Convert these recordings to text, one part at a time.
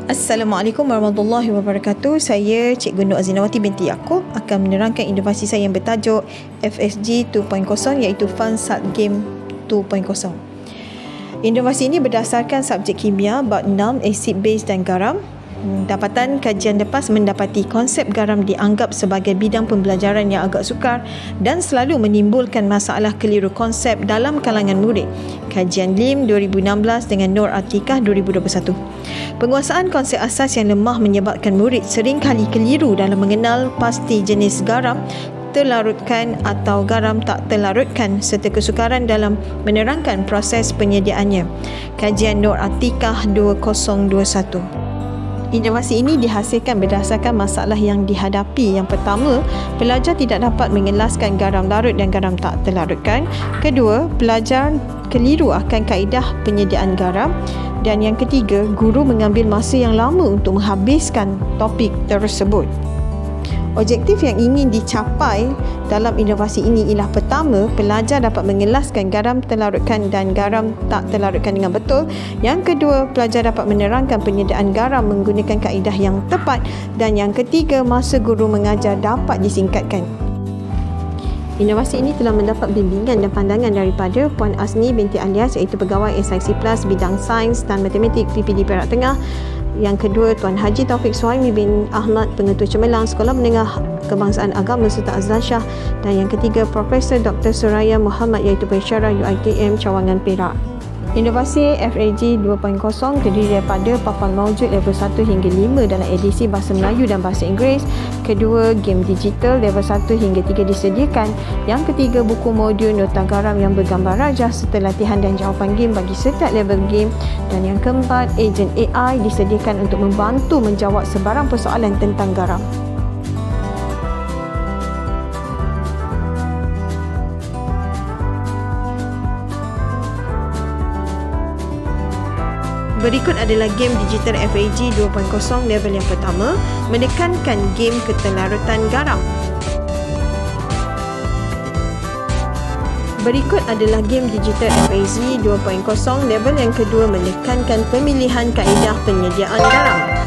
Assalamualaikum warahmatullahi wabarakatuh. Saya Cikgu Nur Azinawati binti Yaakob akan menerangkan inovasi saya yang bertajuk FSG 2.0 iaitu Fun Sub Game 2.0. Inovasi ini berdasarkan subjek kimia bab 6 asid, base dan garam. Dapatan kajian lepas mendapati konsep garam dianggap sebagai bidang pembelajaran yang agak sukar dan selalu menimbulkan masalah keliru konsep dalam kalangan murid. Kajian LIM 2016 dengan Nur Atikah 2021. Penguasaan konsep asas yang lemah menyebabkan murid sering kali keliru dalam mengenal pasti jenis garam terlarutkan atau garam tak terlarutkan serta kesukaran dalam menerangkan proses penyediaannya. Kajian Nur Atikah 2021. Inovasi ini dihasilkan berdasarkan masalah yang dihadapi. Yang pertama, pelajar tidak dapat mengelaskan garam larut dan garam tak terlarutkan. Kedua, pelajar keliru akan kaedah penyediaan garam. Dan yang ketiga, guru mengambil masa yang lama untuk menghabiskan topik tersebut. Objektif yang ingin dicapai dalam inovasi ini ialah pertama, pelajar dapat mengelaskan garam terlarutkan dan garam tak terlarutkan dengan betul. Yang kedua, pelajar dapat menerangkan penyediaan garam menggunakan kaedah yang tepat. Dan yang ketiga, masa guru mengajar dapat disingkatkan. Inovasi ini telah mendapat bimbingan dan pandangan daripada Puan Asni binti Alias iaitu Pegawai SIC Plus bidang Sains dan Matematik PPD Perak Tengah. Yang kedua, Tuan Haji Taufik Suhaimi bin Ahmad, Pengetua Cemerlang Sekolah Menengah Kebangsaan Agama Sultan Azlan Shah. Dan yang ketiga, Profesor Dr. Suraya Muhammad iaitu Pensyarah UiTM Cawangan Perak. Inovasi FAG 2.0 terdiri daripada papan maujud level 1 hingga 5 dalam edisi Bahasa Melayu dan Bahasa Inggeris. Kedua, game digital level 1 hingga 3 disediakan. Yang ketiga, buku modul nota garam yang bergambar rajah serta latihan dan jawapan game bagi setiap level game. Dan yang keempat, ejen AI disediakan untuk membantu menjawab sebarang persoalan tentang garam. Berikut adalah game digital FAG 2.0 level yang pertama, menekankan game keterlarutan garam. Berikut adalah game digital FAG 2.0 level yang kedua, menekankan pemilihan kaedah penyediaan garam.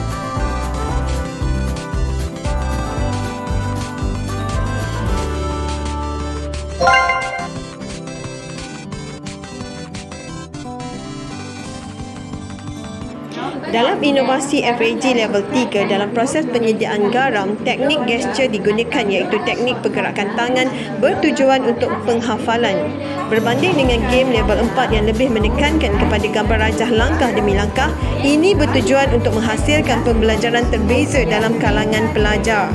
Dalam inovasi FAG level 3, dalam proses penyediaan garam, teknik gesture digunakan iaitu teknik pergerakan tangan bertujuan untuk penghafalan. Berbanding dengan game level 4 yang lebih menekankan kepada gambar rajah langkah demi langkah, ini bertujuan untuk menghasilkan pembelajaran terbeza dalam kalangan pelajar.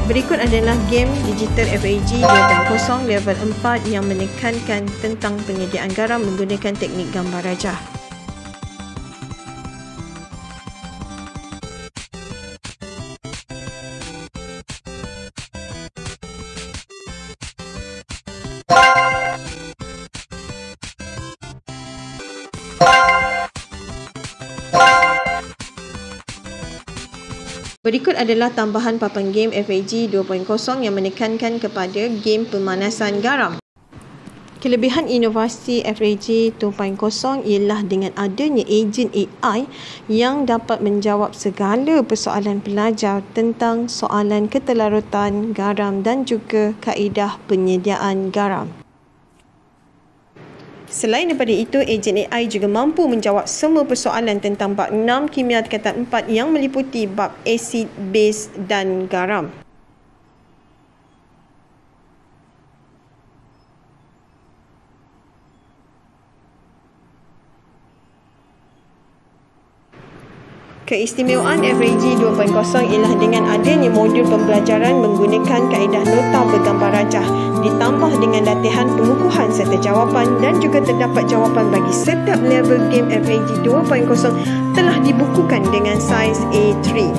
Berikut adalah game digital FAG 2.0 level 4 yang menekankan tentang penyediaan garam menggunakan teknik gambar rajah. Berikut adalah tambahan papan game FAG 2.0 yang menekankan kepada game pemanasan garam. Kelebihan inovasi FAG 2.0 ialah dengan adanya ejen AI yang dapat menjawab segala persoalan pelajar tentang soalan keterlarutan garam dan juga kaedah penyediaan garam. Selain daripada itu, ejen AI juga mampu menjawab semua persoalan tentang bab 6 kimia tingkatan 4 yang meliputi bab asid, base dan garam. Keistimewaan FAG 2.0 ialah dengan adanya modul pembelajaran menggunakan kaedah nota bergambar rajah ditambah dengan latihan pengukuhan serta jawapan dan juga terdapat jawapan bagi setiap level game FAG 2.0 telah dibukukan dengan saiz A3.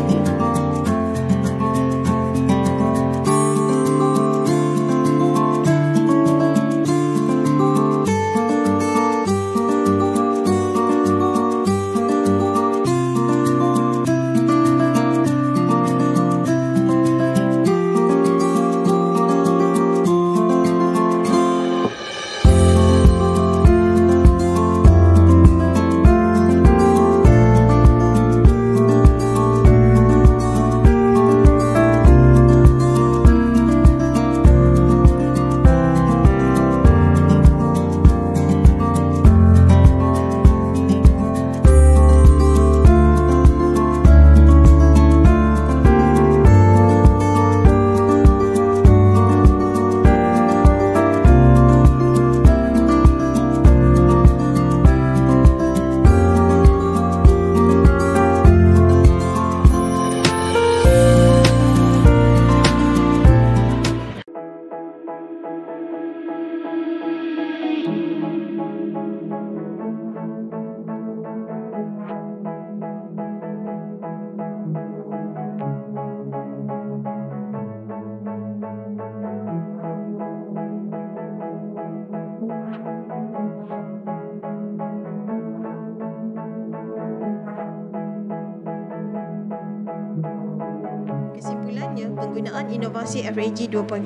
Ya, penggunaan inovasi FAG 2.0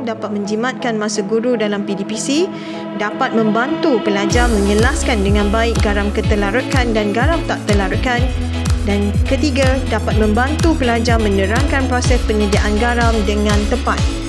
dapat menjimatkan masa guru dalam PDPC, dapat membantu pelajar mengelaskan dengan baik garam keterlarutkan dan garam tak terlarutkan, dan ketiga, dapat membantu pelajar menerangkan proses penyediaan garam dengan tepat.